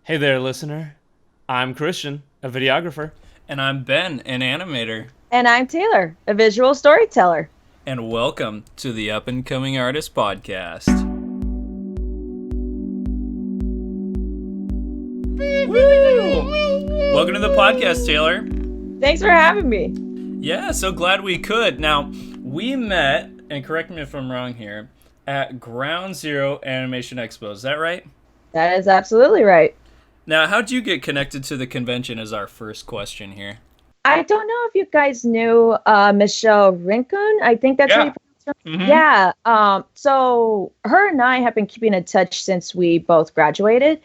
Hey there, listener. I'm Christian, a videographer. And I'm Ben, an animator. And I'm Taylor, a visual storyteller. And welcome to the Up and Coming Artist Podcast. Woo! Welcome to the podcast, Taylor. Thanks for having me. Yeah, so glad we could. Now, we met, and correct me if I'm wrong here, at Ground Zero Animation Expo. Is that right? That is absolutely right. Now, how'd you get connected to the convention is our first question here. I don't know if you guys knew Michelle Rincon. I think that's how you pronounce her. Mm-hmm. Yeah. So her and I have been keeping in touch since we both graduated.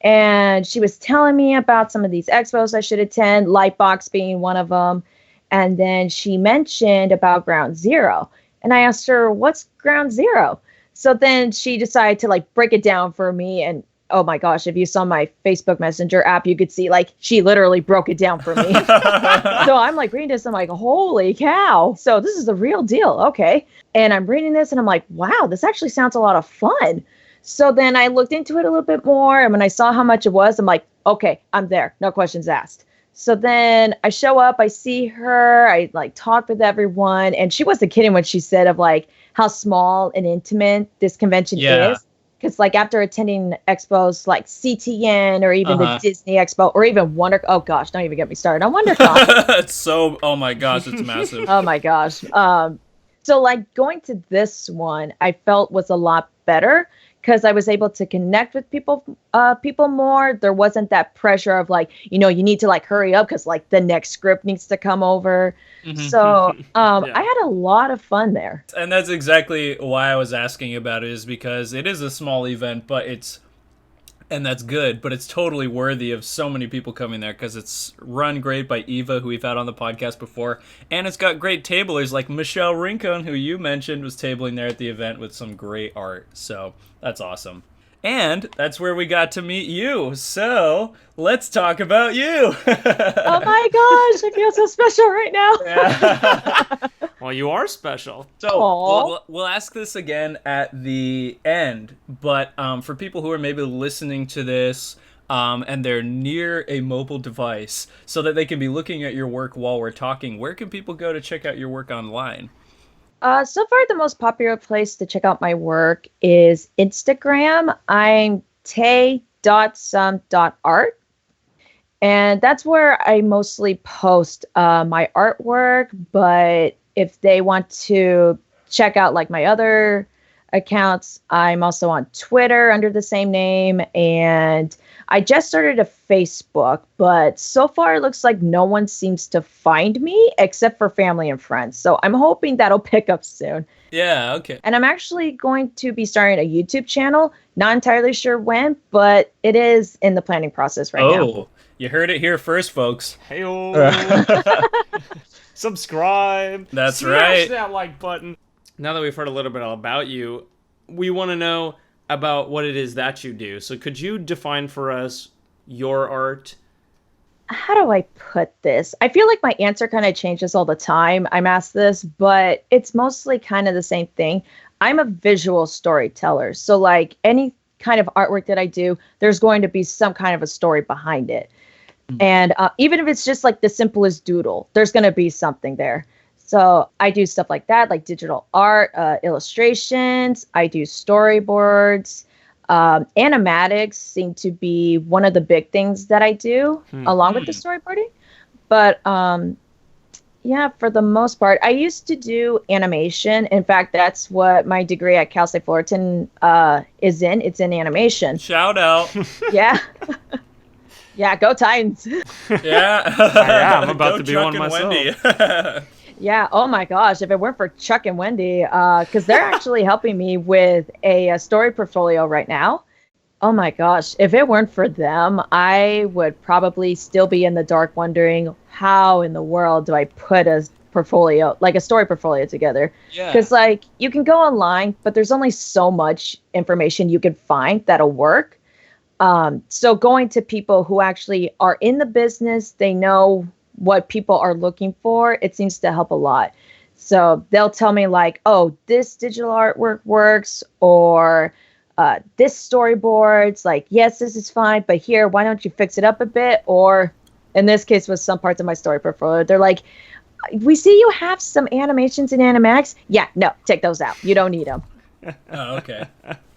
And she was telling me about some of these expos I should attend, Lightbox being one of them. And then she mentioned about Ground Zero. And I asked her, what's Ground Zero? So then she decided to break it down for me. And oh my gosh, if you saw my Facebook Messenger app, you could see she literally broke it down for me. So I'm reading this. I'm like, holy cow. So this is the real deal. Okay. And I'm reading this and I'm like, wow, this actually sounds a lot of fun. So then I looked into it a little bit more. And when I saw how much it was, I'm like, okay, I'm there. No questions asked. So then I show up, I see her, I talk with everyone. And she wasn't kidding when she said of how small and intimate this convention is. Because after attending expos like CTN or even the Disney Expo or even oh gosh, don't even get me started on WonderCon. It's so, oh my gosh, it's massive. Oh my gosh. So going to this one, I felt was a lot better because I was able to connect with people more. There wasn't that pressure of you need to hurry up because the next script needs to come over. Mm-hmm. So I had a lot of fun there. And that's exactly why I was asking about it, is because it is a small event, and that's good, but it's totally worthy of so many people coming there because it's run great by Eva, who we've had on the podcast before, and it's got great tablers like Michelle Rincon, who you mentioned was tabling there at the event with some great art. So that's awesome. And that's where we got to meet you. So let's talk about you. Oh my gosh, I feel so special right now. Yeah. Well, you are special. So we'll ask this again at the end. But for people who are maybe listening to this and they're near a mobile device so that they can be looking at your work while we're talking, where can people go to check out your work online? So far, the most popular place to check out my work is Instagram. I'm tay.sum.art. And that's where I mostly post my artwork. But if they want to check out my other accounts, I'm also on Twitter under the same name. And I just started a Facebook, but so far it looks like no one seems to find me except for family and friends. So I'm hoping that'll pick up soon. Yeah, okay. And I'm actually going to be starting a YouTube channel. Not entirely sure when, but it is in the planning process right now. Oh, you heard it here first, folks. Hey-o. Subscribe. That's Smash right. That like button. Now that we've heard a little bit about you, we want to know about what it is that you do. So could you define for us your art? How do I put this? I feel like my answer kind of changes all the time I'm asked this, but it's mostly kind of the same thing. I'm a visual storyteller. So any kind of artwork that I do, there's going to be some kind of a story behind it. And even if it's just the simplest doodle, there's going to be something there. So I do stuff like that, like digital art, illustrations. I do storyboards. Animatics seem to be one of the big things that I do along with the storyboarding. But yeah, for the most part, I used to do animation. In fact, that's what my degree at Cal State Fullerton is in. It's in animation. Shout out. Yeah. Yeah, go Titans. Yeah. I'm about to be one myself. Yeah, oh my gosh, if it weren't for Chuck and Wendy, because they're actually helping me with a story portfolio right now. Oh my gosh, if it weren't for them, I would probably still be in the dark wondering how in the world do I put a portfolio, a story portfolio together. Because you can go online, but there's only so much information you can find that'll work. So going to people who actually are in the business, they know what people are looking for, it seems to help a lot. So they'll tell me oh, this digital artwork works, or this storyboard's like, yes, this is fine, but here, why don't you fix it up a bit? Or in this case, with some parts of my story portfolio, they're like, we see you have some animations in Animax. Yeah, no, take those out. You don't need them. Oh, okay.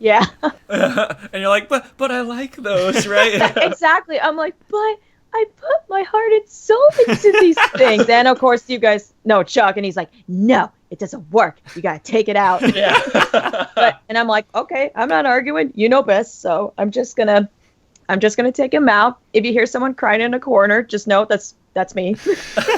Yeah. And you're like, but I like those, right? Exactly. I'm like, but I put my heart and soul into these things. And of course, you guys know Chuck, and he's like, no, it doesn't work. You got to take it out. Yeah. And I'm like, okay, I'm not arguing. You know best. So I'm just gonna take him out. If you hear someone crying in a corner, just know that's me.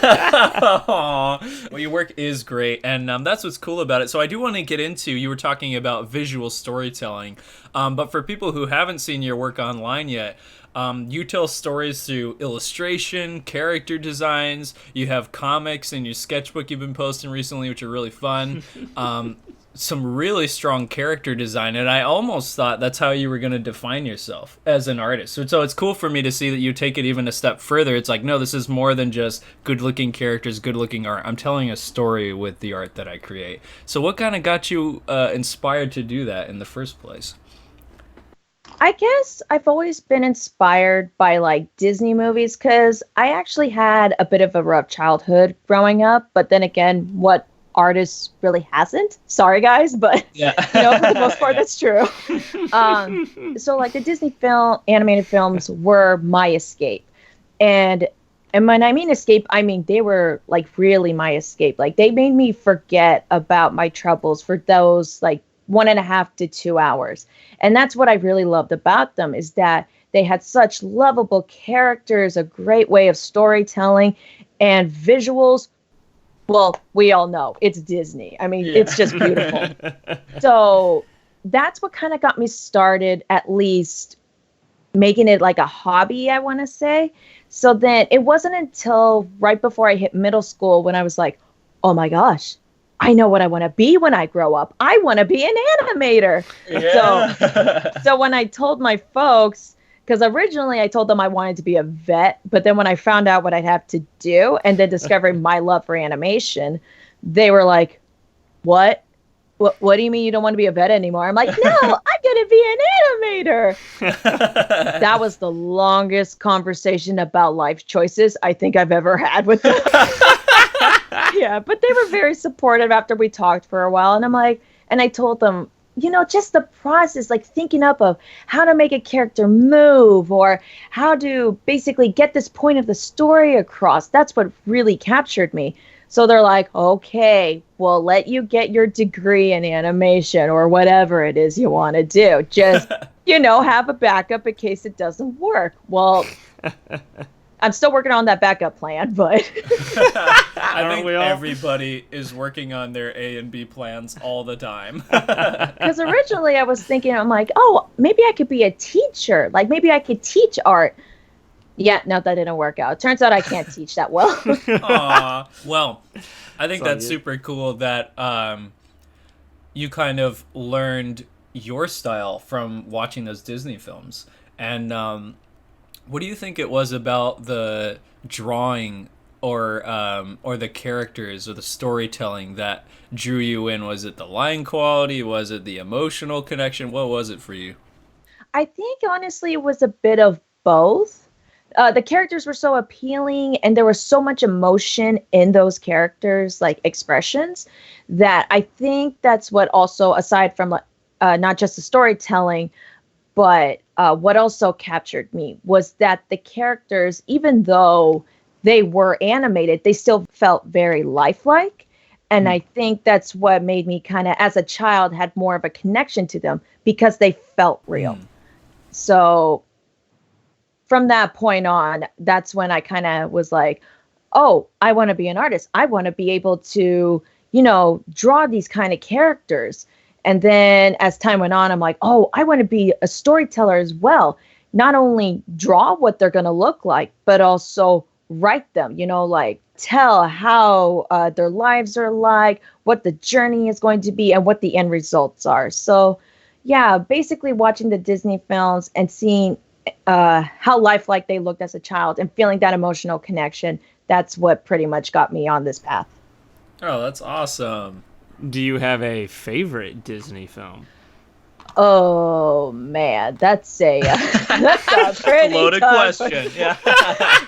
Well, your work is great, and that's what's cool about it. So I do want to get into, you were talking about visual storytelling, but for people who haven't seen your work online yet, you tell stories through illustration, character designs, you have comics in your sketchbook you've been posting recently, which are really fun. Some really strong character design, and I almost thought that's how you were going to define yourself as an artist. So it's cool for me to see that you take it even a step further. It's like, no, this is more than just good-looking characters, good-looking art. I'm telling a story with the art that I create. So what kind of got you inspired to do that in the first place? I guess I've always been inspired by like Disney movies, because I actually had a bit of a rough childhood growing up, but then again, what artist really hasn't? Sorry guys, but yeah. For the most part, that's true. So like the Disney animated films were my escape. And when I mean escape, I mean they were like really my escape. Like they made me forget about my troubles for those like 1.5 to 2 hours. And that's what I really loved about them, is that they had such lovable characters, a great way of storytelling, and visuals. Well, we all know it's Disney. I mean, It's just beautiful. So that's what kind of got me started, at least making it like a hobby, I want to say. So then it wasn't until right before I hit middle school when I was like, oh my gosh, I know what I want to be when I grow up. I want to be an animator. Yeah. So when I told my folks, because originally I told them I wanted to be a vet, but then when I found out what I'd have to do and then discovering my love for animation, they were like, what? What do you mean you don't want to be a vet anymore? I'm like, no, I'm going to be an animator. That was the longest conversation about life choices I think I've ever had with them. Yeah, but they were very supportive after we talked for a while. And I'm like, and I told them, just the process, like thinking up of how to make a character move or how to basically get this point of the story across. That's what really captured me. So they're like, okay, we'll let you get your degree in animation or whatever it is you want to do. Just, have a backup in case it doesn't work. Well, I'm still working on that backup plan, but I think everybody is working on their A and B plans all the time. Because originally I was thinking, I'm like, oh, maybe I could be a teacher. Like maybe I could teach art. Yeah, no, that didn't work out. Turns out I can't teach that well. Aw. Well, I think that's super cool that you kind of learned your style from watching those Disney films. And what do you think it was about the drawing or the characters or the storytelling that drew you in? Was it the line quality? Was it the emotional connection? What was it for you? I think honestly it was a bit of both. The characters were so appealing and there was so much emotion in those characters, like expressions, that I think that's what also, aside from not just the storytelling, but what also captured me was that the characters, even though they were animated, they still felt very lifelike. And I think that's what made me kind of, as a child, had more of a connection to them because they felt real. So from that point on, that's when I kind of was like, oh, I want to be an artist. I want to be able to, draw these kind of characters. And then as time went on, I'm like, oh, I want to be a storyteller as well. Not only draw what they're going to look like, but also write them, like tell how their lives are like, what the journey is going to be, and what the end results are. So, yeah, basically watching the Disney films and seeing how lifelike they looked as a child and feeling that emotional connection, that's what pretty much got me on this path. Oh, that's awesome. Do you have a favorite Disney film? Oh man, that's a pretty Loaded tough question. Yeah.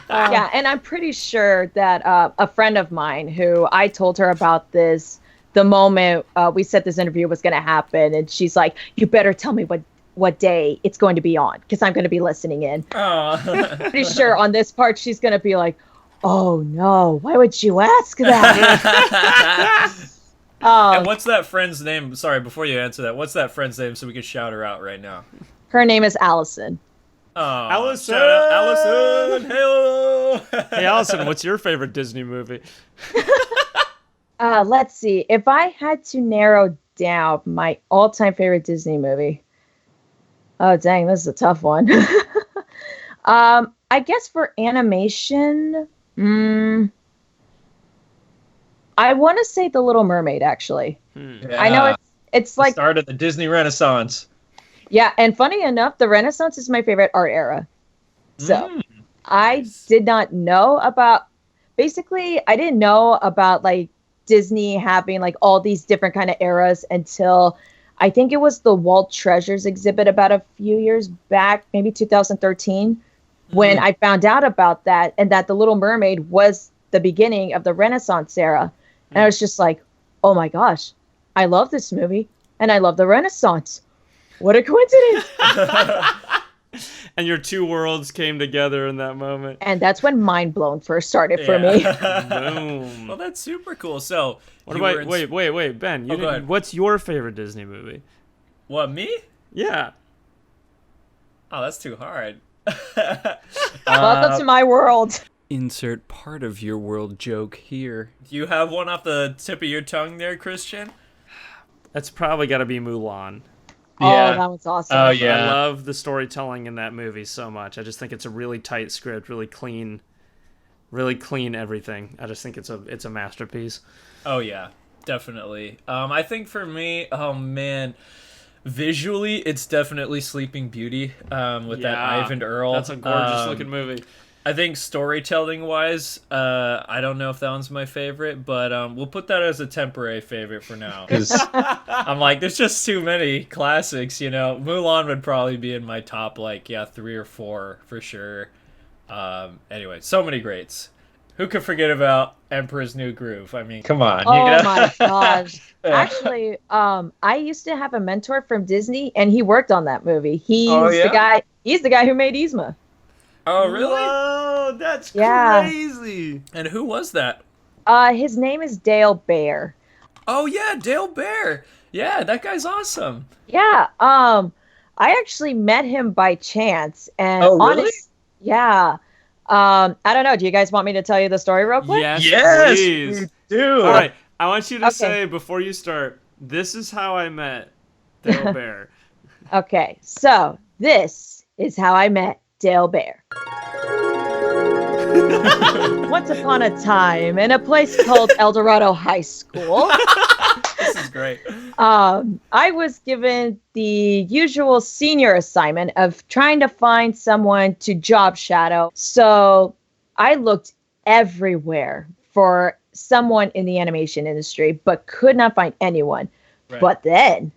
yeah, and I'm pretty sure that a friend of mine who I told her about this the moment we said this interview was going to happen, and she's like, "You better tell me what day it's going to be on, because I'm going to be listening in." Oh. Pretty sure on this part she's going to be like, "Oh no, why would you ask that?" And what's that friend's name? Sorry, before you answer that, what's that friend's name so we can shout her out right now? Her name is Allison. Oh, Allison! shout out Allison! Hey, Hey, Allison, what's your favorite Disney movie? Let's see. If I had to narrow down my all-time favorite Disney movie, oh dang, this is a tough one. I guess for animation, I want to say The Little Mermaid. Actually, Yeah. I know it's like start of the Disney Renaissance. yeah, and funny enough, the Renaissance is my favorite art era. So I did not know about. Basically, I didn't know about like Disney having like all these different kind of eras until I think it was the Walt Treasures exhibit about a few years back, maybe 2013, when I found out about that, and that The Little Mermaid was the beginning of the Renaissance era. And I was just like, oh my gosh, I love this movie and I love the Renaissance. What a coincidence. And your two worlds came together in that moment. And that's when Mind Blown first started for me. Boom. Well, that's super cool. So, What about wait, Ben? Go ahead. What's your favorite Disney movie? What, me? Yeah. Oh, that's too hard. Welcome to my world. Insert part of your world joke here. Do you have one off the tip of your tongue there, Christian? That's probably got to be Mulan. Oh, that was awesome. Oh, yeah. I love the storytelling in that movie so much. I just think it's a really tight script, really clean everything. I just think it's a masterpiece. Oh, yeah, definitely. I think for me, oh, man, visually, it's definitely Sleeping Beauty with that Ivan Earl. That's a gorgeous looking movie. I think storytelling-wise, I don't know if that one's my favorite, but we'll put that as a temporary favorite for now. Because I'm like, there's just too many classics, you know. Mulan would probably be in my top, 3 or 4 for sure. Anyway, so many greats. Who could forget about Emperor's New Groove? I mean, come on. Oh my gosh. Actually, I used to have a mentor from Disney, and he worked on that movie. He's the guy who made Yzma. Oh, really? Whoa, that's Yeah. crazy. And who was that? His name is Dale Baer. Oh, yeah, Dale Baer. Yeah, that guy's awesome. Yeah. I actually met him by chance, and Oh, really? yeah. I don't know. Do you guys want me to tell you the story real quick? Yes, please. we do. All right, I want you to Okay. say before you start, this is how I met Dale Baer. Okay. So this is how I met Dale Baer. Once upon a time, in a place called El Dorado High School, This is great. I was given the usual senior assignment of trying to find someone to job shadow. So I looked everywhere for someone in the animation industry, but could not find anyone. Right. But then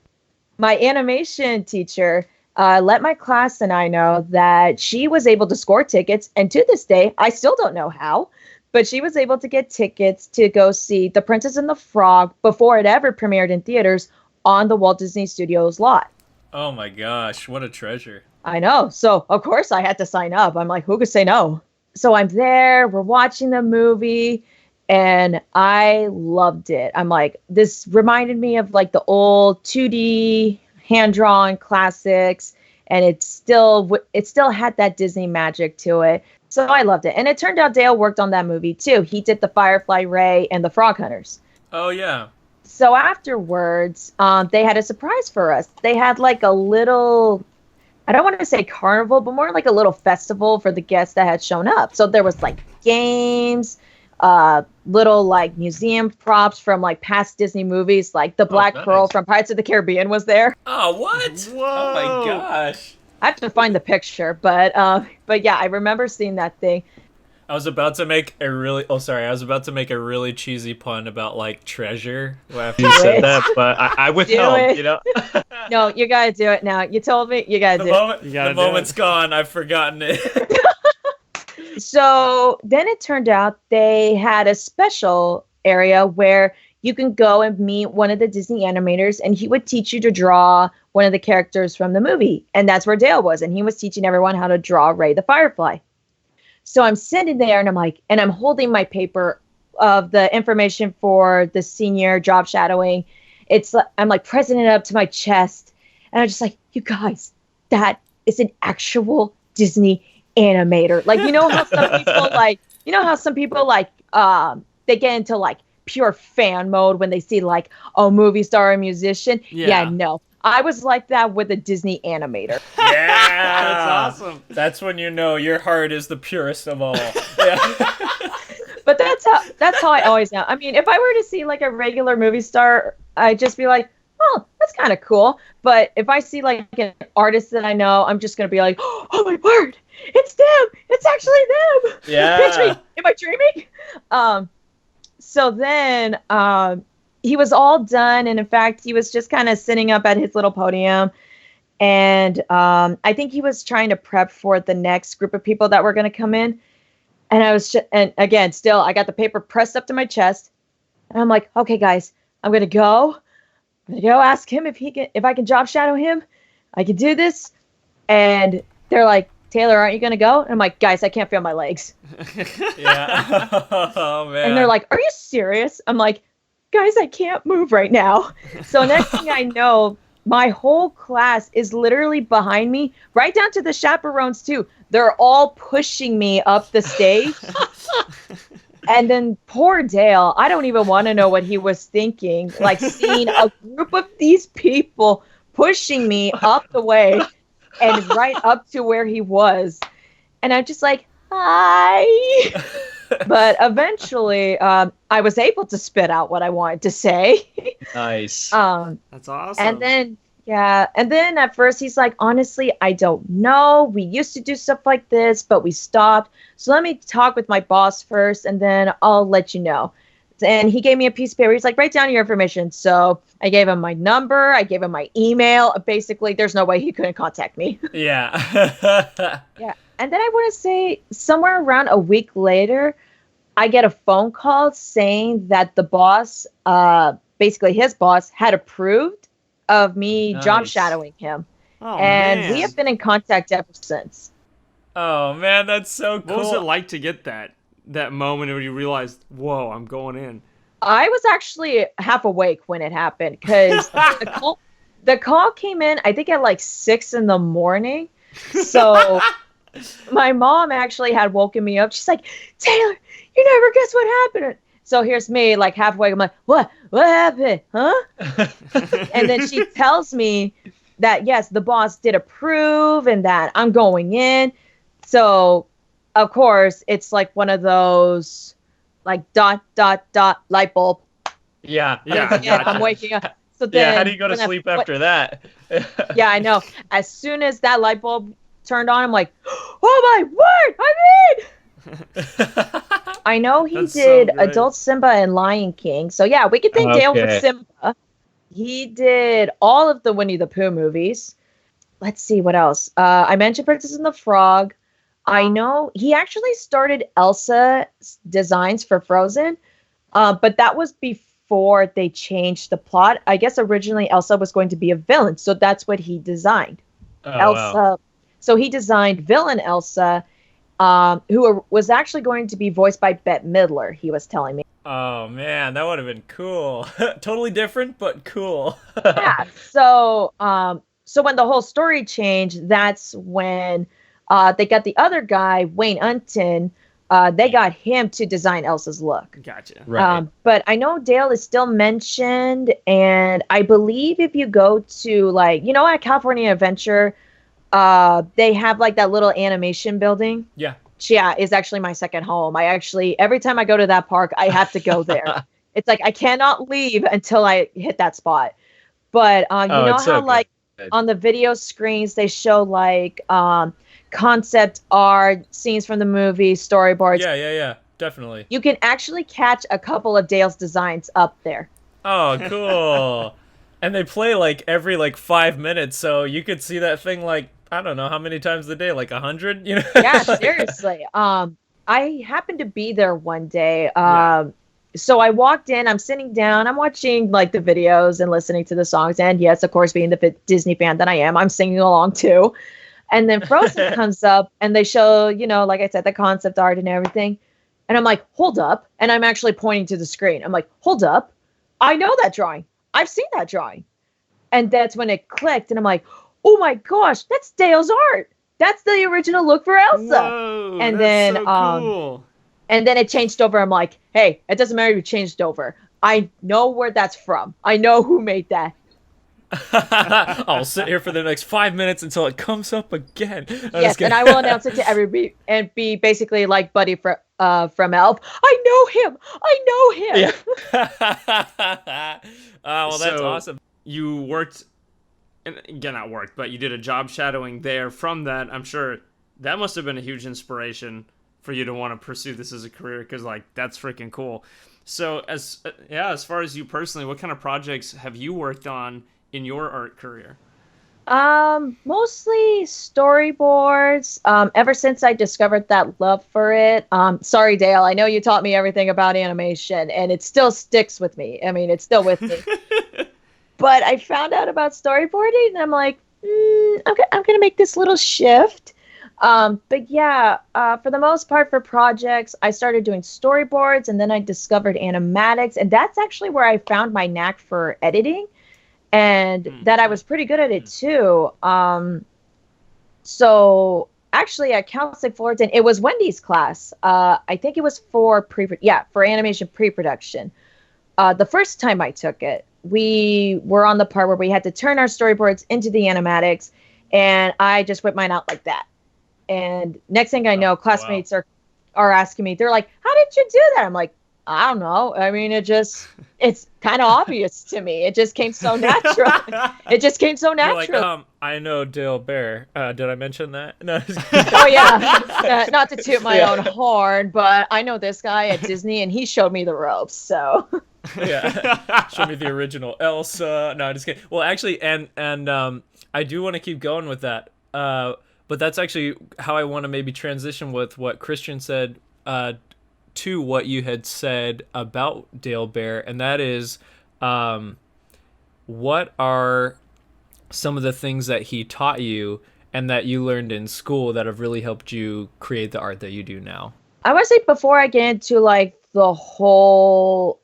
my animation teacher let my class and I know that she was able to score tickets. And to this day, I still don't know how, but she was able to get tickets to go see The Princess and the Frog before it ever premiered in theaters on the Walt Disney Studios lot. Oh my gosh, what a treasure. I know. So, of course, I had to sign up. I'm like, who could say no? So I'm there. We're watching the movie. And I loved it. I'm like, this reminded me of like the old 2D hand-drawn classics, and it still had that Disney magic to it. So I loved it. And it turned out Dale worked on that movie too. He did the Firefly Ray and the Frog Hunters. Oh, yeah. So afterwards, they had a surprise for us. They had like a little, I don't want to say carnival, but more like a little festival for the guests that had shown up. So there was like games, little like museum props from like past Disney movies, like the Black nice. Pearl from Pirates of the Caribbean was there. Oh, what? Whoa. Oh my gosh. I have to find the picture, but yeah, I remember seeing that thing. I was about to make a really cheesy pun about like treasure after you said that, but I withheld, you know. No, you gotta do it now. You told me, you gotta do it. The moment's gone. I've forgotten it. So then it turned out they had a special area where you can go and meet one of the Disney animators, and he would teach you to draw one of the characters from the movie. And that's where Dale was. And he was teaching everyone how to draw Ray the Firefly. So I'm sitting there and I'm holding my paper of the information for the senior job shadowing. I'm like pressing it up to my chest. And I'm just like, you guys, that is an actual Disney animator. Like, you know how some people they get into like pure fan mode when they see like a movie star or musician. Yeah, no. I was like that with a Disney animator. Yeah, that's awesome. That's when you know your heart is the purest of all. Yeah. But that's how I always am. I mean, if I were to see like a regular movie star, I'd just be like, oh, that's kind of cool. But if I see like an artist that I know, I'm just gonna be like, oh my word, it's them! It's actually them! Yeah. Am I dreaming? So then he was all done, and in fact, he was just kind of sitting up at his little podium, and I think he was trying to prep for the next group of people that were going to come in. And and again, still, I got the paper pressed up to my chest, and I'm like, okay, guys, I'm gonna go ask him if I can job shadow him. I can do this. And they're like, Taylor, aren't you gonna go? And I'm like, guys, I can't feel my legs. Yeah. Oh man. And they're like, are you serious? I'm like, guys, I can't move right now. So next thing I know, my whole class is literally behind me, right down to the chaperones too. They're all pushing me up the stage. And then poor Dale, I don't even want to know what he was thinking, like seeing a group of these people pushing me up the way and right up to where he was. And I'm just like, hi. But eventually, I was able to spit out what I wanted to say. Nice. That's awesome. And then at first he's like, honestly, I don't know. We used to do stuff like this, but we stopped. So let me talk with my boss first, and then I'll let you know. And he gave me a piece of paper. He's like, write down your information. So I gave him my number. I gave him my email. Basically, there's no way he couldn't contact me. Yeah. Yeah. And then I want to say somewhere around a week later, I get a phone call saying that the boss, basically his boss, had approved of me job shadowing him. Oh, and man. we have been in contact ever since. Oh man, that's so cool. What was it like to get that moment when you realized, whoa, I'm going in? I was actually half awake when it happened because the call came in, I think at like 6 a.m. So my mom actually had woken me up. She's like, Taylor, you never guess what happened. So here's me like half awake. I'm like, what happened? Huh? And then she tells me that, yes, the boss did approve and that I'm going in. So, of course, it's like one of those, like, ... light bulb. Yeah. I'm waking up. So then, how do you go to sleep after that? Yeah, I know. As soon as that light bulb turned on, I'm like, oh my word, I'm in! I know he did Adult Simba and Lion King. So, yeah, we could thank Dale for Simba. He did all of the Winnie the Pooh movies. Let's see, what else? I mentioned Princess and the Frog. I know he actually started Elsa's designs for Frozen, but that was before they changed the plot. I guess originally Elsa was going to be a villain, so that's what he designed. Elsa. Wow. So he designed villain Elsa, who was actually going to be voiced by Bette Midler, he was telling me. Oh, man, that would have been cool. Totally different, but cool. Yeah, so when the whole story changed, that's when they got the other guy, Wayne Unton. They got him to design Elsa's look. Gotcha. Right. But I know Dale is still mentioned, and I believe if you go to, like, at California Adventure, they have like that little animation building. Yeah. Yeah, is actually my second home. Every time I go to that park, I have to go there. It's like I cannot leave until I hit that spot. But you know how like on the video screens they show like concept art, scenes from the movie, storyboards. Yeah, definitely. You can actually catch a couple of Dale's designs up there. Oh, cool. And they play like every like 5 minutes, so you could see that thing like, I don't know how many times a day, like 100, you know? Yeah, seriously. I happened to be there one day. So I walked in, I'm sitting down, I'm watching like the videos and listening to the songs. And yes, of course, being the Disney fan that I am, I'm singing along too. And then Frozen comes up and they show, you know, like I said, the concept art and everything. And I'm like, hold up. And I'm actually pointing to the screen. I'm like, hold up. I know that drawing. I've seen that drawing. And that's when it clicked. And I'm like, oh my gosh, that's Dale's art. That's the original look for Elsa. Whoa, and that's then so cool. And then it changed over. I'm like, hey, it doesn't matter if you changed over. I know where that's from. I know who made that. I'll sit here for the next 5 minutes until it comes up again. Yes, and I will announce it to everybody and be basically like Buddy from Elf. I know him. Yeah. Well, that's So, awesome. You worked, and again, not worked, but you did a job shadowing there. From that, I'm sure that must have been a huge inspiration for you to want to pursue this as a career, because like that's freaking cool. So as far as you personally, what kind of projects have you worked on in your art career? Mostly storyboards. Ever since I discovered that love for it. Sorry, Dale, I know you taught me everything about animation, and it still sticks with me. I mean, it's still with me. But I found out about storyboarding, and I'm like, I'm gonna make this little shift. But yeah, for the most part, for projects, I started doing storyboards, and then I discovered animatics, and that's actually where I found my knack for editing, and that I was pretty good at it too. So actually at Cal State Fullerton, it was Wendy's class. I think it was for animation pre-production. The first time I took it, we were on the part where we had to turn our storyboards into the animatics, and I just whipped mine out like that. And next thing I know, classmates are asking me, they're like, how did you do that? I'm like, I don't know. I mean, it's kind of obvious to me. It just came so natural. You're like, I know Dale Baer. Did I mention that? No. Oh yeah. Not to toot my own horn, but I know this guy at Disney, and he showed me the ropes. So. Yeah. Show me the original Elsa. No, I'm just kidding. Well, actually, and I do want to keep going with that. But that's actually how I want to maybe transition with what Christian said to what you had said about Dale Baer, and that is, what are some of the things that he taught you and that you learned in school that have really helped you create the art that you do now? I want to say, before I get into like the whole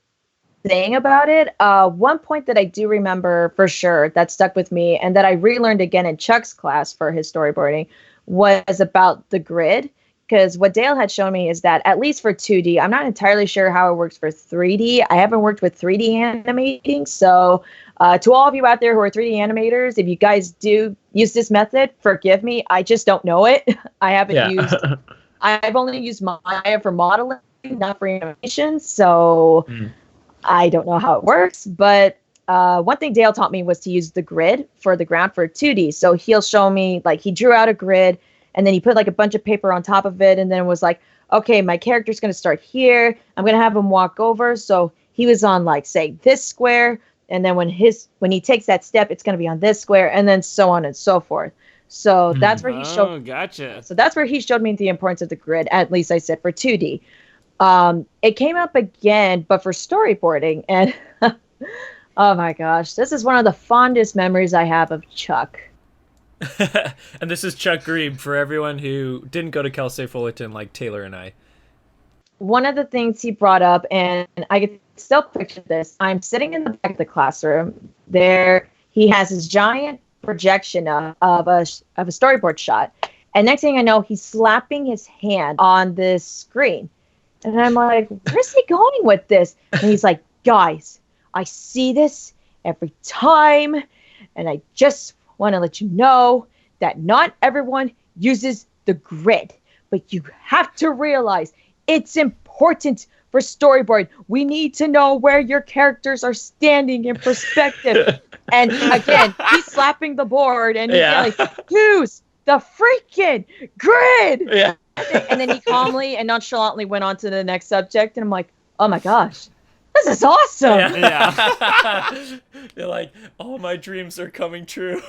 thing about it, one point that I do remember for sure that stuck with me, and that I relearned again in Chuck's class for his storyboarding, was about the grid. Because what Dale had shown me is that, at least for 2D, I'm not entirely sure how it works for 3D. I haven't worked with 3D animating. So to all of you out there who are 3D animators, if you guys do use this method, forgive me. I just don't know it. I've only used Maya for modeling, not for animation. So I don't know how it works. But one thing Dale taught me was to use the grid for the ground for 2D. So he'll show me, like, he drew out a grid, and then he put like a bunch of paper on top of it, and then was like, okay, my character's going to start here. I'm going to have him walk over. So he was on, like, say, this square. And then when he takes that step, it's going to be on this square, and then so on and so forth. So that's where he showed. Oh, gotcha. So that's where he showed me the importance of the grid, at least I said for 2D. It came up again, but for storyboarding. And oh my gosh, this is one of the fondest memories I have of Chuck. And this is Chuck Grebe, for everyone who didn't go to Cal State Fullerton like Taylor and I. One of the things he brought up, and I can still picture this, I'm sitting in the back of the classroom. There, he has his giant projection of a storyboard shot. And next thing I know, he's slapping his hand on this screen. And I'm like, where's he going with this? And he's like, guys, I see this every time. And I just want to let you know that not everyone uses the grid, but you have to realize it's important for storyboard. We need to know where your characters are standing in perspective. And again, he's slapping the board, and he's like, use the freaking grid. Yeah. And then he calmly and nonchalantly went on to the next subject. And I'm like, oh my gosh, this is awesome. Yeah. You're like, all my dreams are coming true.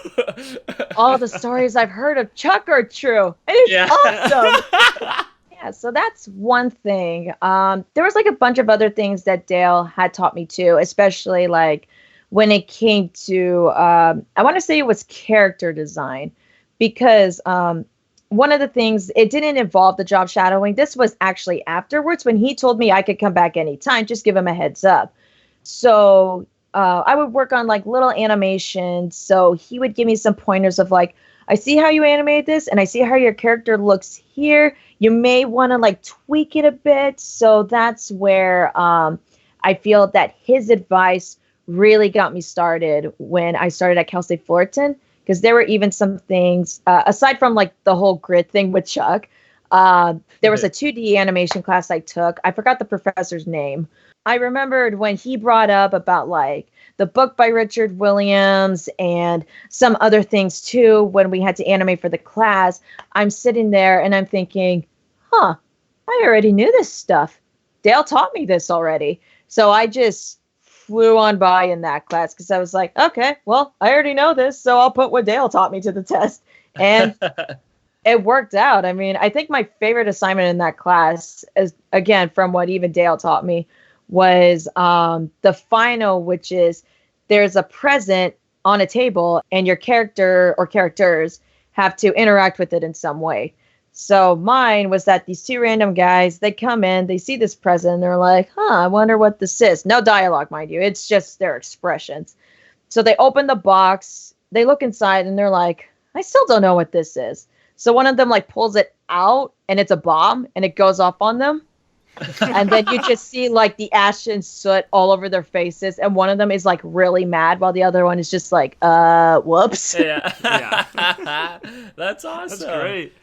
All the stories I've heard of Chuck are true. And it's awesome. Yeah, so that's one thing. There was like a bunch of other things that Dale had taught me too, especially like when it came to, I want to say it was character design, because one of the things, it didn't involve the job shadowing. This was actually afterwards when he told me I could come back anytime, just give him a heads up. So I would work on like little animations. So he would give me some pointers of like, I see how you animate this and I see how your character looks here. You may want to like tweak it a bit. So that's where I feel that his advice really got me started when I started at Cal State Fullerton, because there were even some things, aside from like the whole grid thing with Chuck, there was a 2D animation class I took. I forgot the professor's name. I remembered when he brought up about like the book by Richard Williams and some other things too, when we had to animate for the class. I'm sitting there and I'm thinking, I already knew this stuff. Dale taught me this already. So I just flew on by in that class because I was like, okay, well, I already know this, so I'll put what Dale taught me to the test. And it worked out. I mean, I think my favorite assignment in that class, is again, from what even Dale taught me, was the final, which is there's a present on a table and your character or characters have to interact with it in some way. So mine was that these two random guys, they come in, they see this present, and they're like, I wonder what this is. No dialogue, mind you. It's just their expressions. So they open the box, they look inside, and they're like, I still don't know what this is. So one of them like pulls it out, and it's a bomb, and it goes off on them. And then you just see like the ash and soot all over their faces, and one of them is like really mad while the other one is just like, whoops. Yeah. That's awesome. That's great.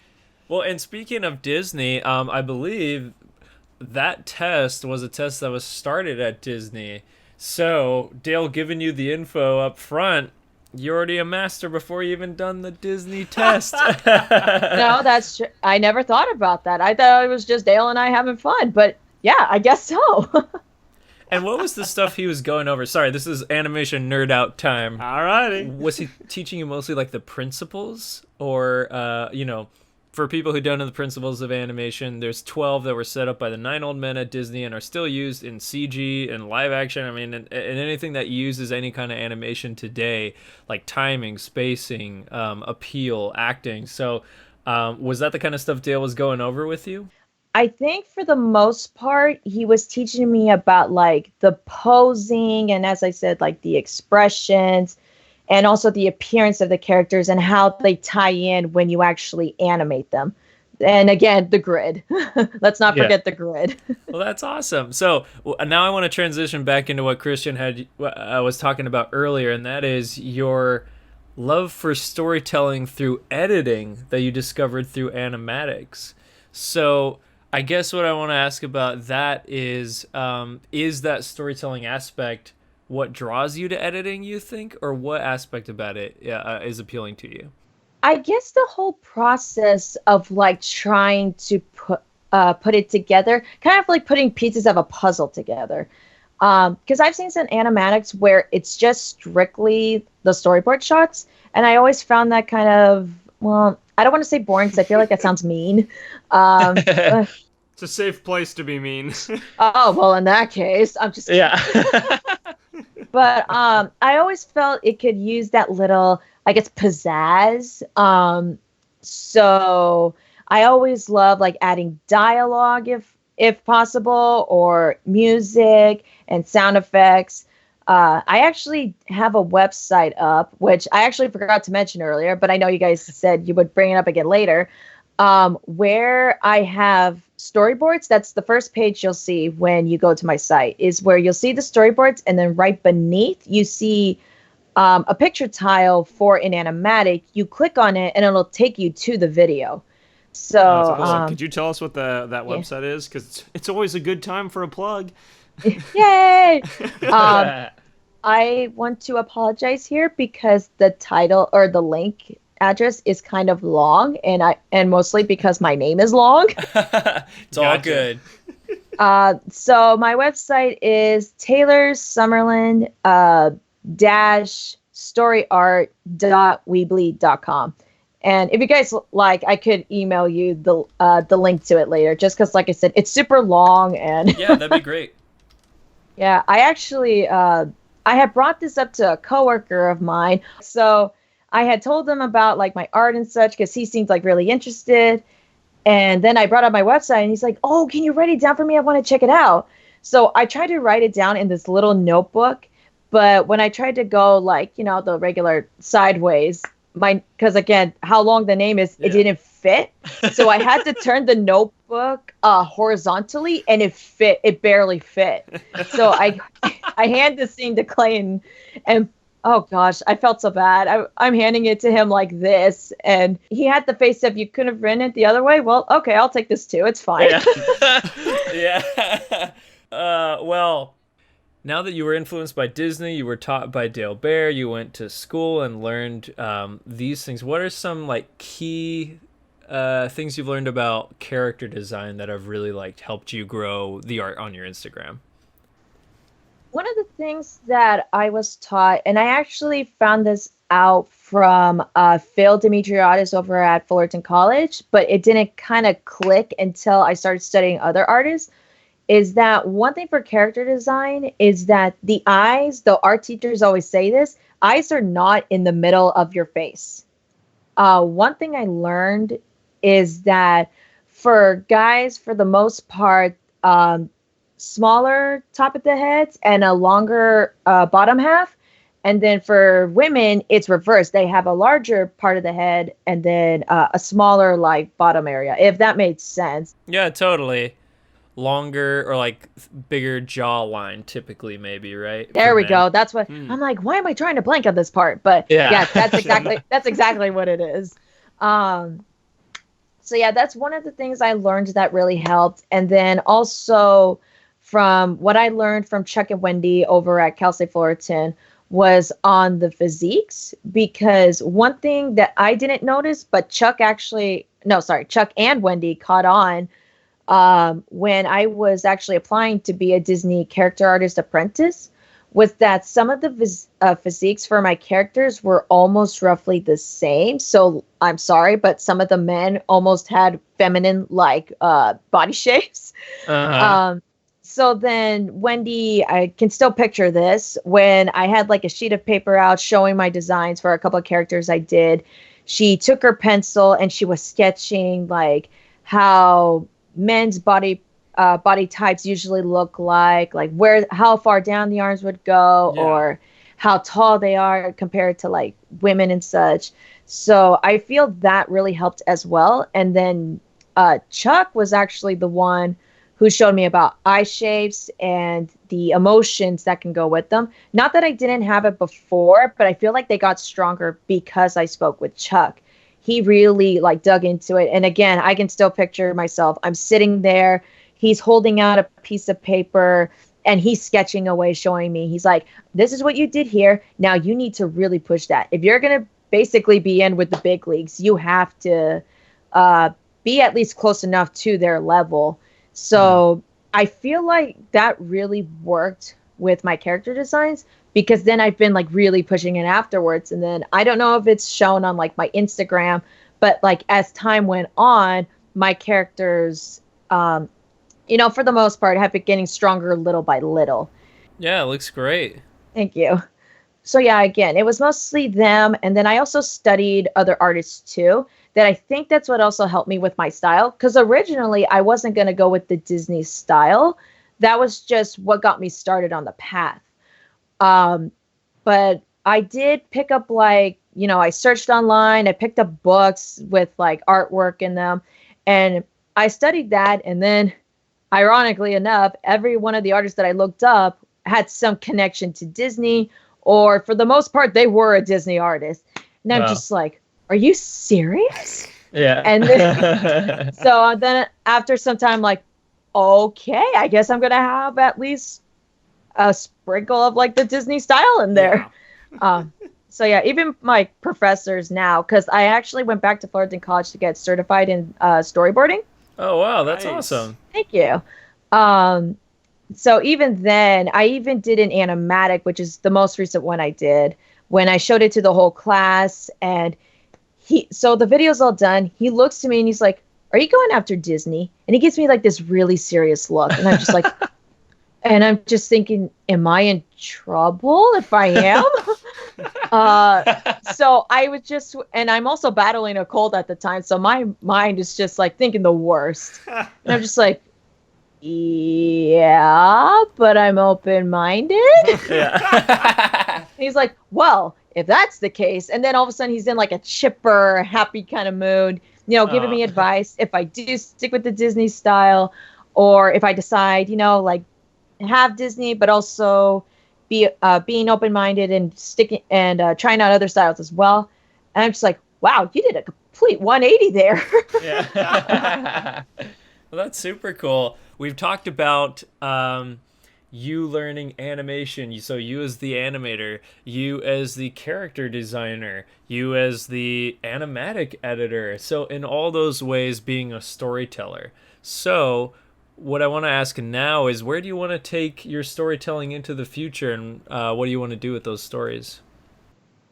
Well, and speaking of Disney, I believe that test was a test that was started at Disney. So Dale giving you the info up front, you're already a master before you even done the Disney test. No, that's true. I never thought about that. I thought it was just Dale and I having fun, but yeah, I guess so. And what was the stuff he was going over? Sorry, this is animation nerd out time. Alrighty. Was he teaching you mostly like the principles, or for people who don't know the principles of animation, there's 12 that were set up by the 9 old men at Disney and are still used in CG and live action. I mean, and anything that uses any kind of animation today, like timing, spacing, appeal, acting. So was that the kind of stuff Dale was going over with you? I think for the most part, he was teaching me about like the posing and, as I said, like the expressions, and also the appearance of the characters and how they tie in when you actually animate them. And again, the grid. Let's not forget the grid. Well, that's awesome. So now I want to transition back into what Christian was talking about earlier, and that is your love for storytelling through editing that you discovered through animatics. So I guess what I want to ask about that is that storytelling aspect what draws you to editing, you think, or what aspect about it is appealing to you? I guess the whole process of like trying to put it together, kind of like putting pieces of a puzzle together. Because I've seen some animatics where it's just strictly the storyboard shots, and I always found that kind of, well, I don't want to say boring because I feel like that sounds mean. It's a safe place to be mean. Oh, well, in that case, I'm just kidding. Yeah. But I always felt it could use that little, I guess, pizzazz. So I always love like adding dialogue if possible, or music and sound effects. I actually have a website up, which I actually forgot to mention earlier, but I know you guys said you would bring it up again later, where I have storyboards. That's the first page you'll see when you go to my site, is where you'll see the storyboards, and then right beneath you see a picture tile for an animatic. You click on it and it'll take you to the video. So could you tell us what that website is? Because it's always a good time for a plug. Yay! I want to apologize here because the title or the link address is kind of long, and mostly because my name is long. It's all good. So my website is Taylor's Summerlin dash storyart.weebly.com. And if you guys like, I could email you the link to it later, just because, like I said, it's super long. And yeah, that'd be great. Yeah, I actually I had brought this up to a coworker of mine, so I had told him about like my art and such because he seemed like really interested. And then I brought up my website, and he's like, "Oh, can you write it down for me? I want to check it out." So I tried to write it down in this little notebook, but when I tried to go like the regular sideways, because again, how long the name is, it didn't fit. So I had to turn the notebook horizontally, and it barely fit. So I hand this thing to Clayton, and oh gosh, I felt so bad. I'm handing it to him like this, and he had the face of, "You couldn't have written it the other way." Well, okay, I'll take this too. It's fine. Yeah. Well, now that you were influenced by Disney, you were taught by Baer, you went to school and learned these things. What are some like key things you've learned about character design that have really like helped you grow the art on your Instagram? One of the things that I was taught, and I actually found this out from Phil Demetriadis over at Fullerton College, but it didn't kind of click until I started studying other artists, is that one thing for character design is that the eyes, though art teachers always say this, eyes are not in the middle of your face. One thing I learned is that for guys, for the most part, smaller top of the heads and a longer bottom half. And then for women, it's reversed. They have a larger part of the head and then a smaller like bottom area, if that made sense. Yeah, totally. Longer or like bigger jawline typically, maybe, right? There we go. That's what I'm like, why am I trying to blank on this part? But yeah, that's exactly what it is. So yeah, that's one of the things I learned that really helped. And then also from what I learned from Chuck and Wendy over at Cal State Fullerton was on the physiques, because one thing that I didn't notice, but Chuck and Wendy caught on when I was actually applying to be a Disney character artist apprentice, was that some of the physiques for my characters were almost roughly the same. So I'm sorry, but some of the men almost had feminine like body shapes. So then Wendy, I can still picture this, when I had like a sheet of paper out showing my designs for a couple of characters I did, she took her pencil and she was sketching like how men's body types usually look like how far down the arms would go, or how tall they are compared to like women and such. So I feel that really helped as well. And then Chuck was actually the one who showed me about eye shapes and the emotions that can go with them. Not that I didn't have it before, but I feel like they got stronger because I spoke with Chuck. He really like dug into it. And again, I can still picture myself. I'm sitting there, he's holding out a piece of paper and he's sketching away, showing me. He's like, "This is what you did here. Now you need to really push that. If you're going to basically be in with the big leagues, you have to be at least close enough to their level." So I feel like that really worked with my character designs, because then I've been like really pushing it afterwards. And then I don't know if it's shown on like my Instagram, but like as time went on, my characters, for the most part, have been getting stronger little by little. Yeah, it looks great. Thank you. So yeah, again, it was mostly them. And then I also studied other artists too, that I think that's what also helped me with my style. Because originally I wasn't going to go with the Disney style. That was just what got me started on the path. But I did pick up I searched online, I picked up books with like artwork in them, and I studied that. And then ironically enough, every one of the artists that I looked up had some connection to Disney, or for the most part, they were a Disney artist. And I'm just like, are you serious? Yeah. And then, so then after some time, like, okay, I guess I'm going to have at least a sprinkle of like the Disney style in there. Yeah. So yeah, even my professors now, because I actually went back to Fullerton College to get certified in storyboarding. Oh wow, that's Nice. awesome. Thank you. Um, so even then, I even did an animatic, which is the most recent one I did, when I showed it to the whole class. And so the video's all done. He looks to me and he's like, "Are you going after Disney?" And he gives me like this really serious look, and I'm just like, and I'm just thinking, am I in trouble if I am? So I was just, and I'm also battling a cold at the time, so my mind is just like thinking the worst, and I'm just like, yeah, but I'm open-minded. Yeah. He's like, well, if that's the case, and then all of a sudden he's in like a chipper, happy kind of mood, giving me advice if I do stick with the Disney style, or if I decide, like have Disney, but also be being open-minded and sticking and trying out other styles as well. And I'm just like, wow, you did a complete 180 there. Yeah. Well, that's super cool. We've talked about you learning animation. So you as the animator, you as the character designer, you as the animatic editor. So in all those ways, being a storyteller. So what I want to ask now is, where do you want to take your storytelling into the future, and what do you want to do with those stories?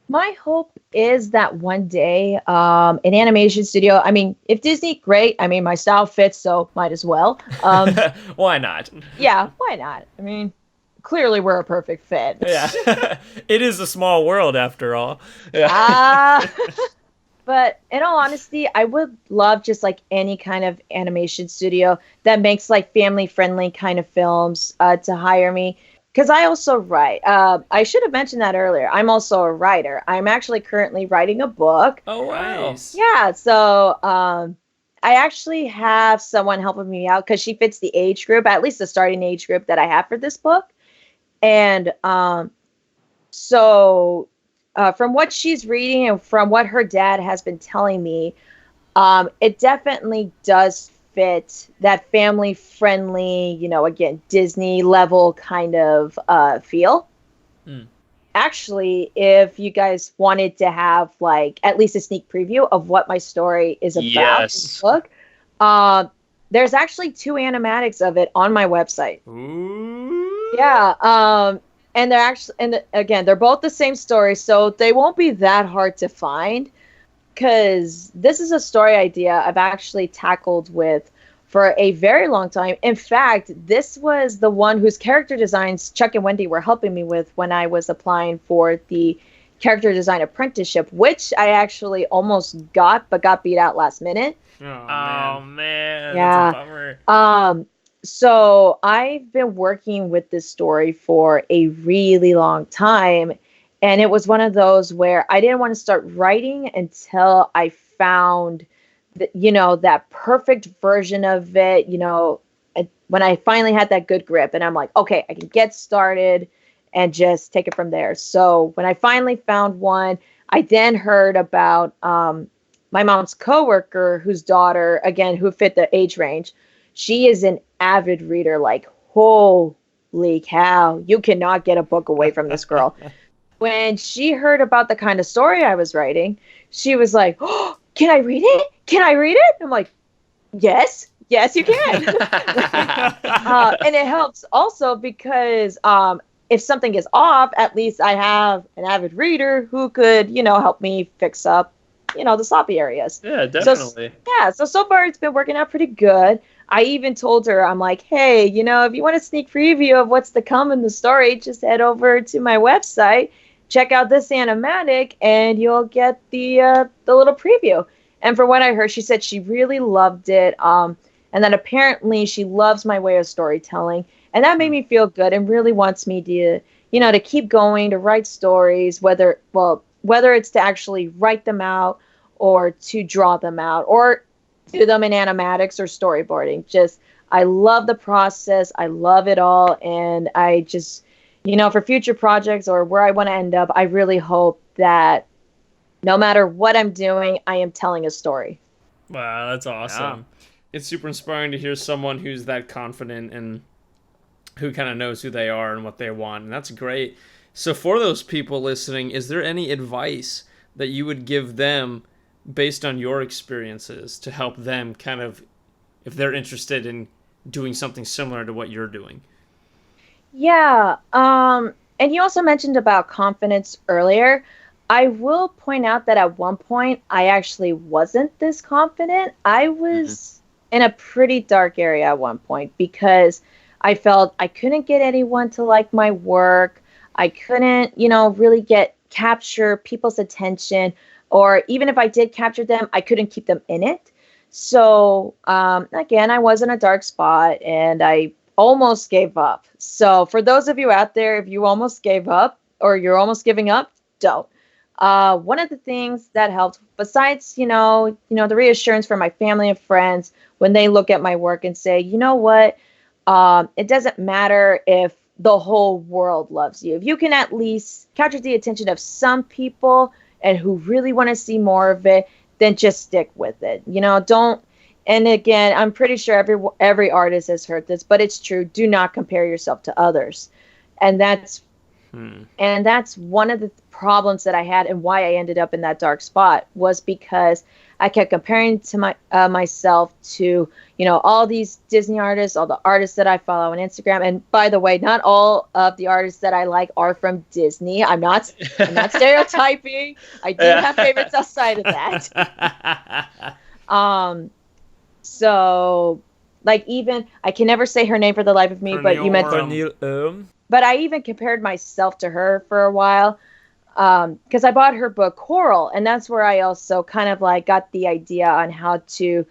My hope is that one day, an animation studio. I mean, if Disney, great. I mean, my style fits, so might as well. Why not? Yeah, why not? I mean, clearly we're a perfect fit. Yeah. It is a small world after all. Yeah. But in all honesty, I would love just like any kind of animation studio that makes like family friendly kind of films to hire me. Because I also write. I should have mentioned that earlier. I'm also a writer. I'm actually currently writing a book. Oh, wow. Nice. Yeah, so I actually have someone helping me out because she fits the age group, at least the starting age group that I have for this book. And so from what she's reading and from what her dad has been telling me, it definitely does fit that family friendly, again, Disney level kind of feel. Mm. Actually, if you guys wanted to have like at least a sneak preview of what my story is about in the book, there's actually 2 animatics of it on my website. Ooh. Yeah, and they're actually, and again, they're both the same story, so they won't be that hard to find. Because this is a story idea I've actually tackled with for a very long time. In fact, this was the one whose character designs Chuck and Wendy were helping me with when I was applying for the character design apprenticeship, which I actually almost got, but got beat out last minute. Oh man. Yeah. That's a bummer. So I've been working with this story for a really long time. And it was one of those where I didn't want to start writing until I found, that perfect version of it, when I finally had that good grip. And I'm like, okay, I can get started and just take it from there. So when I finally found one, I then heard about my mom's coworker, whose daughter, again, who fit the age range. She is an avid reader, like, holy cow, you cannot get a book away from this girl. When she heard about the kind of story I was writing, she was like, oh, can I read it? Can I read it? I'm like, yes, you can. And it helps also because if something is off, at least I have an avid reader who could, help me fix up, the sloppy areas. Yeah, definitely. So far it's been working out pretty good. I even told her, I'm like, hey, if you want a sneak preview of what's to come in the story, just head over to my website, check out this animatic, and you'll get the little preview. And from what I heard, she said she really loved it, and that apparently she loves my way of storytelling, and that made me feel good and really wants me to, to keep going, to write stories, whether it's to actually write them out or to draw them out or do them in animatics or storyboarding. Just, I love the process. I love it all. And I just, for future projects or where I want to end up, I really hope that no matter what I'm doing, I am telling a story. Wow, that's awesome. Yeah. It's super inspiring to hear someone who's that confident and who kind of knows who they are and what they want. And that's great. So for those people listening, is there any advice that you would give them based on your experiences to help them kind of, if they're interested in doing something similar to what you're doing? Yeah. And you also mentioned about confidence earlier. I will point out that at one point I actually wasn't this confident. I was in a pretty dark area at one point because I felt I couldn't get anyone to like my work. I couldn't, really capture people's attention, or even if I did capture them, I couldn't keep them in it. So, again, I was in a dark spot and I almost gave up. So for those of you out there, if you almost gave up or you're almost giving up, don't. One of the things that helped, besides, the reassurance from my family and friends when they look at my work and say, you know what, it doesn't matter if the whole world loves you. If you can at least capture the attention of some people and who really want to see more of it, then just stick with it. Don't. And again, I'm pretty sure every artist has heard this, but it's true. Do not compare yourself to others. And that's one of the problems that I had, and why I ended up in that dark spot was because I kept comparing to myself to, all these Disney artists, all the artists that I follow on Instagram. And by the way, not all of the artists that I like are from Disney. I'm not stereotyping. I do have favorites outside of that. So, even I can never say her name for the life of me, but you mentioned. But I even compared myself to her for a while, because I bought her book Coral, and that's where I also kind of got the idea on how to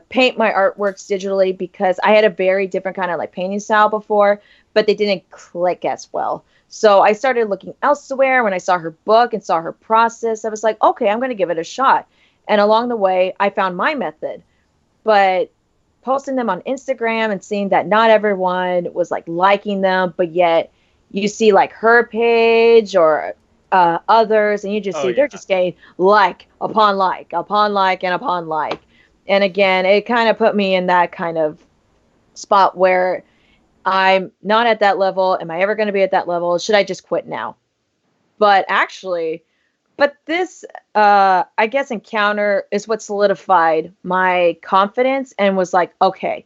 paint my artworks digitally, because I had a very different kind of painting style before, but they didn't click as well. So I started looking elsewhere. When I saw her book and saw her process, I was like, okay, I'm going to give it a shot. And along the way, I found my method. But posting them on Instagram and seeing that not everyone was liking them, but yet you see her page or others, and you just see they're just getting like upon like upon like and upon like. And again, it kind of put me in that kind of spot where I'm not at that level. Am I ever going to be at that level? Should I just quit now? But this, I guess, encounter is what solidified my confidence and was like, okay,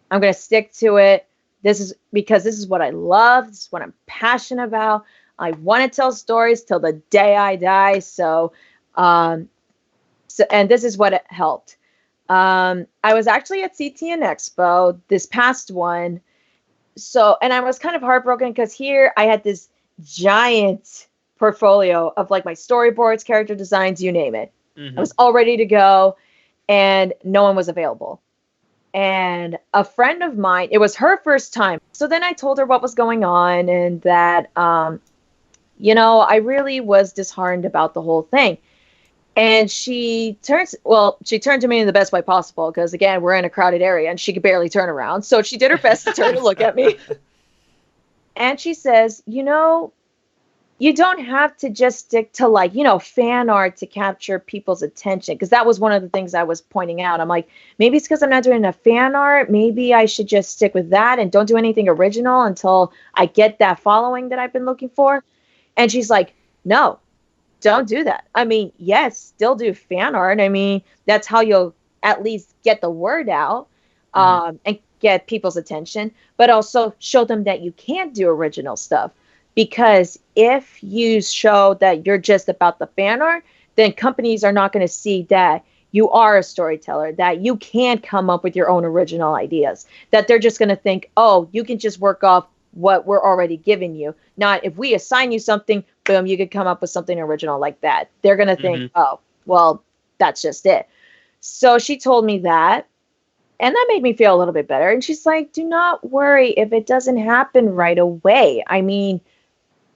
I'm going to stick to it. This is what I love. This is what I'm passionate about. I want to tell stories till the day I die. So and this is what it helped. I was actually at CTN Expo, this past one. So, and I was kind of heartbroken because here I had this giant portfolio of my storyboards, character designs, you name it. I was all ready to go and no one was available. And a friend of mine, it was her first time. So then I told her what was going on and that, I really was disheartened about the whole thing. And she turned to me in the best way possible because, again, we're in a crowded area and she could barely turn around. So she did her best to turn to look at me. And she says, you don't have to just stick to fan art to capture people's attention. Because that was one of the things I was pointing out. I'm like, maybe it's because I'm not doing enough fan art. Maybe I should just stick with that and don't do anything original until I get that following that I've been looking for. And she's like, no, don't do that. I mean, yes, still do fan art. I mean, that's how you'll at least get the word out and get people's attention, but also show them that you can't do original stuff. Because if you show that you're just about the fan art, then companies are not going to see that you are a storyteller, that you can come up with your own original ideas, that they're just going to think, oh, you can just work off what we're already giving you. Not if we assign you something, boom, you could come up with something original like that. They're going to think, oh, well, that's just it. So she told me that. And that made me feel a little bit better. And she's like, do not worry if it doesn't happen right away. I mean,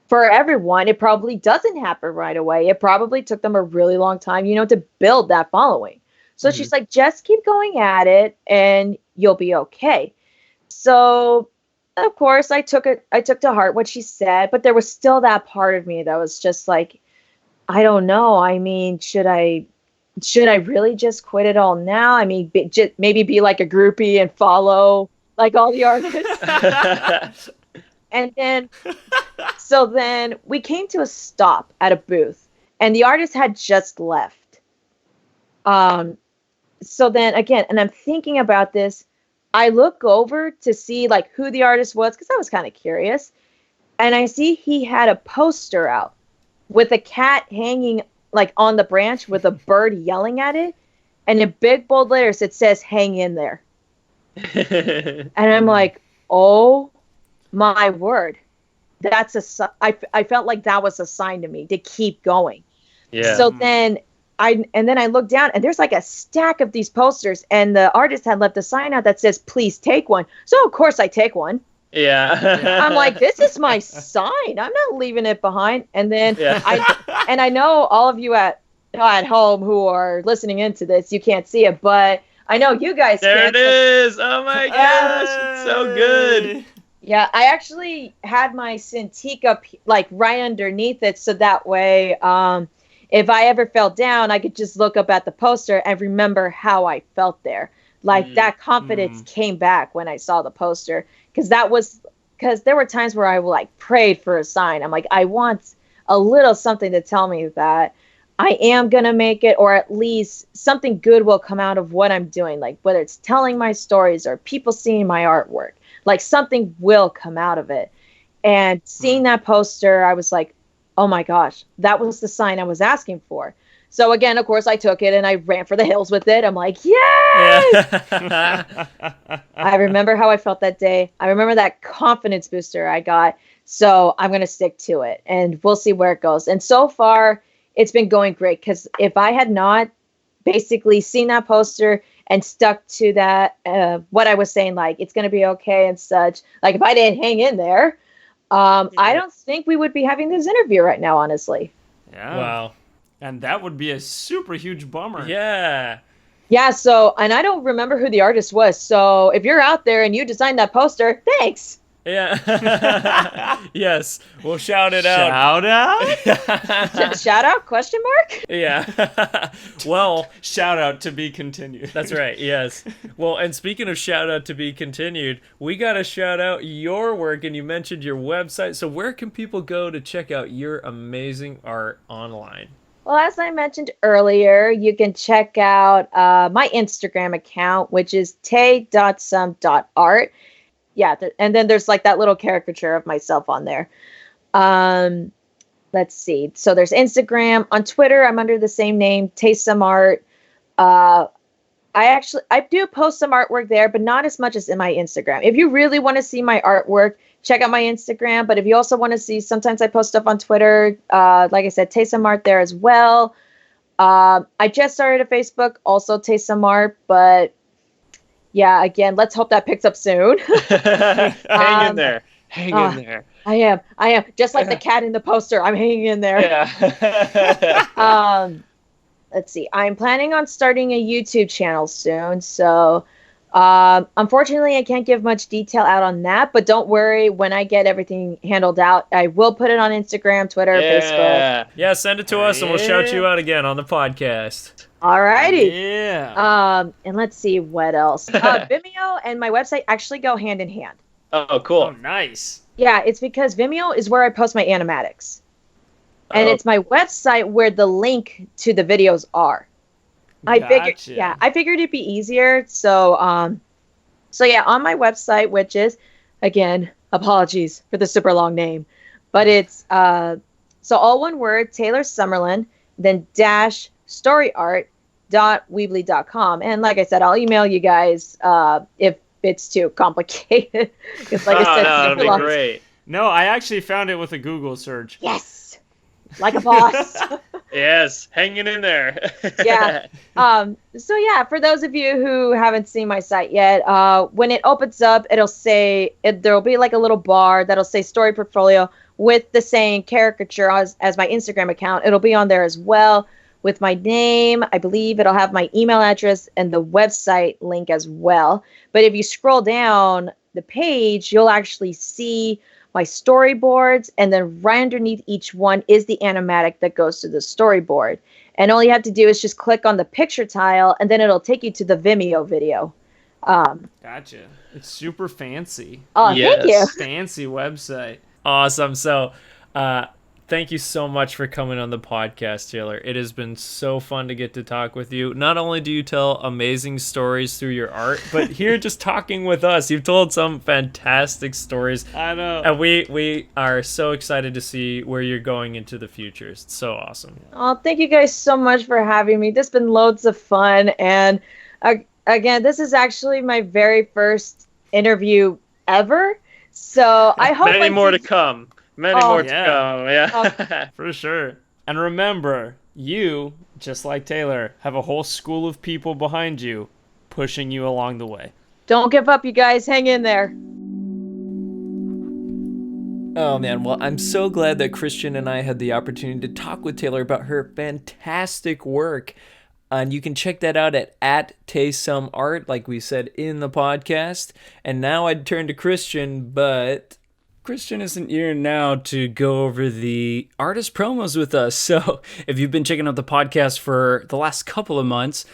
for everyone, it probably doesn't happen right away. It probably took them a really long time, to build that following. So she's like, just keep going at it and you'll be okay. So, of course, I took to heart what she said, but there was still that part of me that was just like, I don't know. I mean, should I really just quit it all now? I mean, maybe be like a groupie and follow like all the artists. And then, so then we came to a stop at a booth, and the artist had just left. So then again, and I'm thinking about this, I look over to see like who the artist was because I was kind of curious, and I see he had a poster out with a cat hanging like on the branch with a bird yelling at it, and in big bold letters it says "Hang in there." And I'm like, oh my word, I felt like that was a sign to me to keep going. Yeah. So then I look down, and there's like a stack of these posters, and the artist had left a sign out that says, "Please take one." So of course I take one. Yeah. I'm like, this is my sign. I'm not leaving it behind. And then I know all of you at home who are listening into this, you can't see it, but I know you guys There can. it is. Oh my gosh, it's so good. Yeah, I actually had my Cintiq up like right underneath it, so that way, if I ever fell down, I could just look up at the poster and remember how I felt there. Like that confidence came back when I saw the poster, because there were times where I like prayed for a sign. I'm like, I want a little something to tell me that I am gonna make it, or at least something good will come out of what I'm doing. Like whether it's telling my stories or people seeing my artwork, like something will come out of it. And seeing that poster, I was like, oh my gosh, that was the sign I was asking for. So again, of course, I took it and I ran for the hills with it. I'm like, yes! Yeah. I remember how I felt that day. I remember that confidence booster I got. So I'm going to stick to it, and we'll see where it goes. And so far, it's been going great, because if I had not basically seen that poster and stuck to that, what I was saying, like, it's going to be okay and such, like if I didn't hang in there, I don't think we would be having this interview right now, honestly. Yeah. Wow. And that would be a super huge bummer. Yeah. Yeah, so, and I don't remember who the artist was, so if you're out there and you designed that poster, thanks! Yeah. Yes. We'll shout it out. Shout out? Shout out, question mark? Yeah. Well, Shout out to be continued. that's right. Yes. Well, and speaking of shout out to be continued, we got to shout out your work, and you mentioned your website. So where can people go to check out your amazing art online? Well, as I mentioned earlier, you can check out my Instagram account, which is tay.sum.art. Yeah, and then there's like that little caricature of myself on there. Let's see. So there's Instagram. On Twitter, I'm under the same name, Taste Some Art. I do post some artwork there, but not as much as in my Instagram. If you really want to see my artwork, check out my Instagram. But if you also want to see, sometimes I post stuff on Twitter. Like I said, Taste Some Art there as well. I just started a Facebook, also Taste Some Art, but yeah, again, let's hope that picks up soon. Hang in there. Hang in there. I am. Just like the cat in the poster, I'm hanging in there. Yeah. Let's see. I'm planning on starting a YouTube channel soon. So, unfortunately, I can't give much detail out on that. But don't worry. When I get everything handled out, I will put it on Instagram, Twitter, Facebook. Yeah, send it to us, and we'll shout you out again on the podcast. Alrighty. Yeah. And let's see what else. Vimeo and my website actually go hand in hand. Oh, cool. Oh, nice. Yeah, it's because Vimeo is where I post my animatics. And it's my website where the link to the videos are. I figured it'd be easier. So yeah, on my website, which is, again, apologies for the super long name, but it's so all one word, Taylor Summerlin, then dash storyart.weebly.com. And like I said, I'll email you guys if it's too complicated. Because like I said, that'd be great. No, I actually found it with a Google search. Yes, like a boss. Yes, hanging in there. Yeah. So yeah, for those of you who haven't seen my site yet, when it opens up, it'll say there'll be like a little bar that'll say story portfolio with the same caricature as my Instagram account. It'll be on there as well with my name. I believe it'll have my email address and the website link as well. But if you scroll down the page, you'll actually see my storyboards, and then right underneath each one is the animatic that goes to the storyboard. And all you have to do is just click on the picture tile, and then it'll take you to the Vimeo video. Gotcha. It's super fancy. Oh, thank you. Yes. Fancy website. Awesome. So, thank you so much for coming on the podcast, Taylor. It has been so fun to get to talk with you. Not only do you tell amazing stories through your art, but here just talking with us, you've told some fantastic stories. I know. And we are so excited to see where you're going into the future. It's so awesome. Oh, thank you guys so much for having me. This has been loads of fun. And again, this is actually my very first interview ever. So I hope Many more to come. Many Oh, more to yeah. come. Yeah. For sure. And remember, you, just like Taylor, have a whole school of people behind you pushing you along the way. Don't give up, you guys. Hang in there. Oh man, well, I'm so glad that Christian and I had the opportunity to talk with Taylor about her fantastic work. And you can check that out at @TaySomeArt, like we said in the podcast. And now I'd turn to Christian, but Christian isn't here now to go over the artist promos with us. So if you've been checking out the podcast for the last couple of months,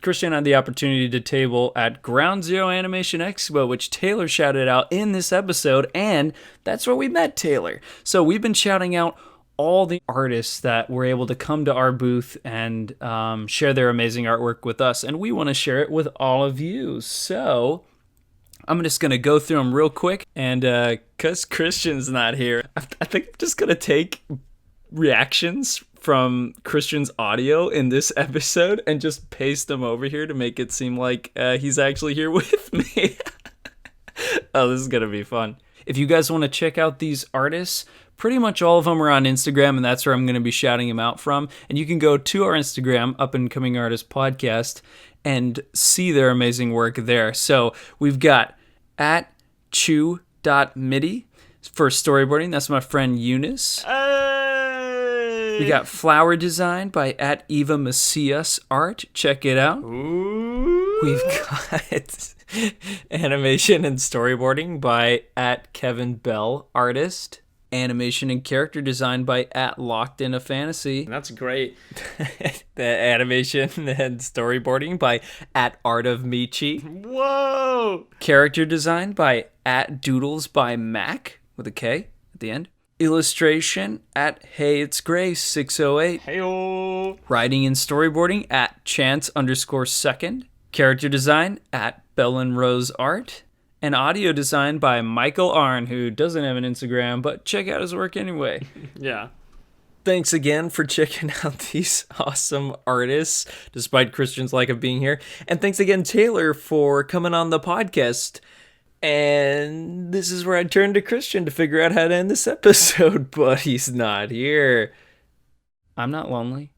Christian had the opportunity to table at Ground Zero Animation Expo, which Taylor shouted out in this episode, and that's where we met Taylor. So we've been shouting out all the artists that were able to come to our booth and share their amazing artwork with us, and we want to share it with all of you. So I'm just going to go through them real quick, and because Christian's not here, I think I'm just going to take reactions from Christian's audio in this episode and just paste them over here to make it seem like he's actually here with me. Oh, this is going to be fun. If you guys want to check out these artists, pretty much all of them are on Instagram, and that's where I'm going to be shouting them out from. And you can go to our Instagram, Up and Coming Artist Podcast, and see their amazing work there. So we've got at chew.midi for storyboarding. That's my friend Eunice. Hey! We got flower design by at Eva Macias Art. Check it out. Ooh. We've got animation and storyboarding by at Kevin Bell Artist. Animation and character design by at Locked in a Fantasy. That's great. The animation and storyboarding by at Art of Michi. Whoa! Character design by at Doodles by Mac with a K at the end. Illustration at Hey It's Grace 608. Hey-o! Writing and storyboarding at Chance_2nd. Character design at Bell and Rose Art. And audio design by Michael Arn, who doesn't have an Instagram, but check out his work anyway. Yeah. Thanks again for checking out these awesome artists, despite Christian's lack of being here. And thanks again, Taylor, for coming on the podcast. And this is where I turn to Christian to figure out how to end this episode, but he's not here. I'm not lonely.